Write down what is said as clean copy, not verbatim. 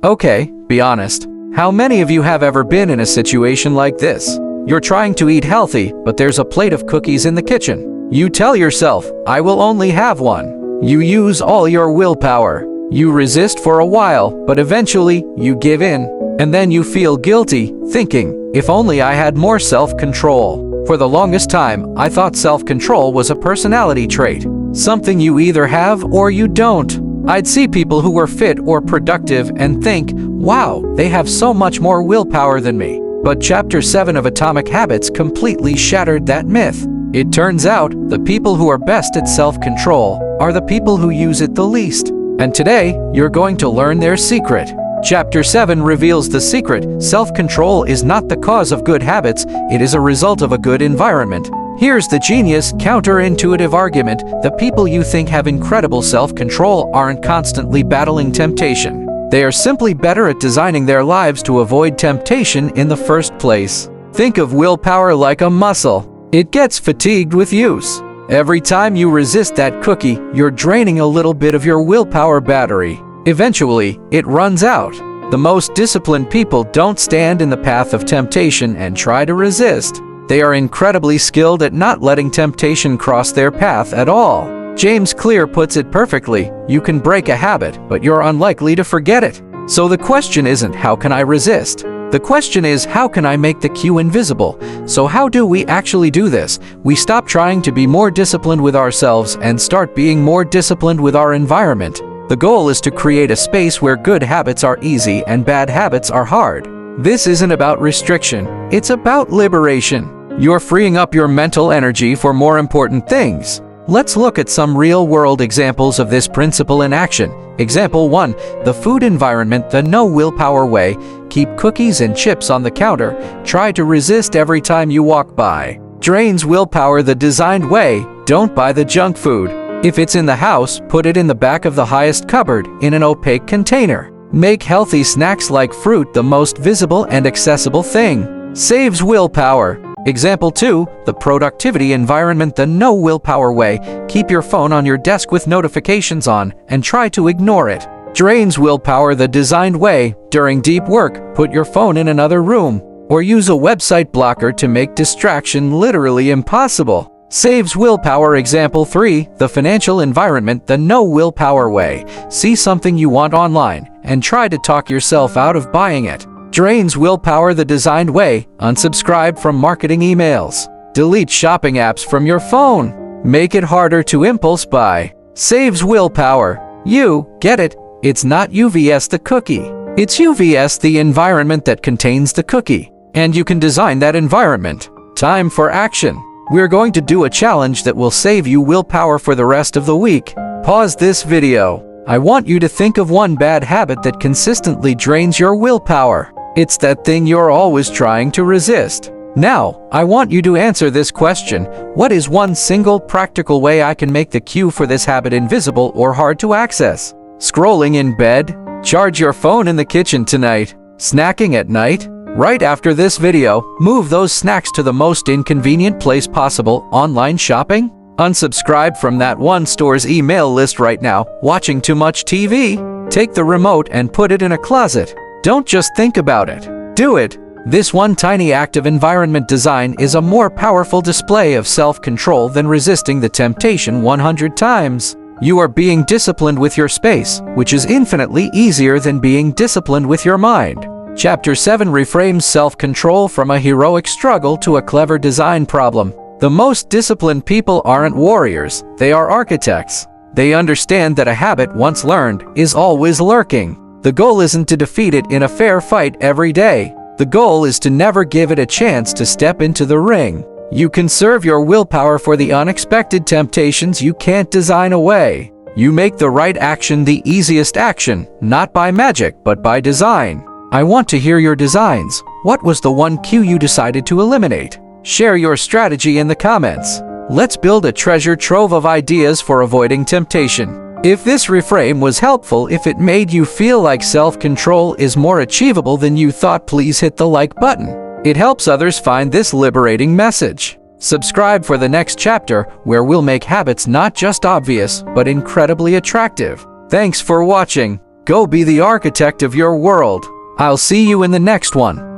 Okay, be honest. How many of you have ever been in a situation like this? You're trying to eat healthy, but there's a plate of cookies in the kitchen. You tell yourself, I will only have one. You use all your willpower. You resist for a while, but eventually you give in. And then you feel guilty, thinking, if only I had more self-control. For the longest time, I thought self-control was a personality trait. Something you either have or you don't. I'd see people who were fit or productive and think, wow, they have so much more willpower than me. But Chapter 7 of Atomic Habits completely shattered that myth. It turns out, the people who are best at self-control are the people who use it the least. And today, you're going to learn their secret. Chapter 7 reveals the secret. Self-control is not the cause of good habits, it is a result of a good environment. Here's the genius, counterintuitive argument. The people you think have incredible self-control aren't constantly battling temptation. They are simply better at designing their lives to avoid temptation in the first place. Think of willpower like a muscle. It gets fatigued with use. Every time you resist that cookie, you're draining a little bit of your willpower battery. Eventually, it runs out. The most disciplined people don't stand in the path of temptation and try to resist. They are incredibly skilled at not letting temptation cross their path at all. James Clear puts it perfectly, you can break a habit, but you're unlikely to forget it. So the question isn't, how can I resist? The question is, how can I make the cue invisible? So how do we actually do this? We stop trying to be more disciplined with ourselves and start being more disciplined with our environment. The goal is to create a space where good habits are easy and bad habits are hard. This isn't about restriction, it's about liberation. You're freeing up your mental energy for more important things. Let's look at some real-world examples of this principle in action. Example 1. The food environment, the no willpower way. Keep cookies and chips on the counter. Try to resist every time you walk by. Drains willpower, the designed way. Don't buy the junk food. If it's in the house, put it in the back of the highest cupboard, in an opaque container. Make healthy snacks like fruit the most visible and accessible thing. Saves willpower. Example 2. The productivity environment, the no willpower way. Keep your phone on your desk with notifications on and try to ignore it. Drains willpower, the designed way. During deep work, put your phone in another room or use a website blocker to make distraction literally impossible. Saves willpower. Example 3. The financial environment, the no willpower way. See something you want online and try to talk yourself out of buying it. Drains willpower, the designed way. Unsubscribe from marketing emails. Delete shopping apps from your phone. Make it harder to impulse buy. Saves willpower. You get it. It's not you vs the cookie. It's you vs the environment that contains the cookie. And you can design that environment. Time for action. We're going to do a challenge that will save you willpower for the rest of the week. Pause this video. I want you to think of one bad habit that consistently drains your willpower. It's that thing you're always trying to resist. Now, I want you to answer this question. What is one single practical way I can make the cue for this habit invisible or hard to access? Scrolling in bed? Charge your phone in the kitchen tonight? Snacking at night? Right after this video, move those snacks to the most inconvenient place possible. Online shopping? Unsubscribe from that one store's email list right now. Watching too much TV? Take the remote and put it in a closet. Don't just think about it. Do it. This one tiny act of environment design is a more powerful display of self-control than resisting the temptation 100 times. You are being disciplined with your space, which is infinitely easier than being disciplined with your mind. Chapter 7 reframes self-control from a heroic struggle to a clever design problem. The most disciplined people aren't warriors, they are architects. They understand that a habit once learned is always lurking. The goal isn't to defeat it in a fair fight every day. The goal is to never give it a chance to step into the ring. You conserve your willpower for the unexpected temptations you can't design away. You make the right action the easiest action, not by magic, but by design. I want to hear your designs. What was the one cue you decided to eliminate? Share your strategy in the comments. Let's build a treasure trove of ideas for avoiding temptation. If this reframe was helpful, if it made you feel like self-control is more achievable than you thought, please hit the like button. It helps others find this liberating message. Subscribe for the next chapter, where we'll make habits not just obvious, but incredibly attractive. Thanks for watching. Go be the architect of your world. I'll see you in the next one.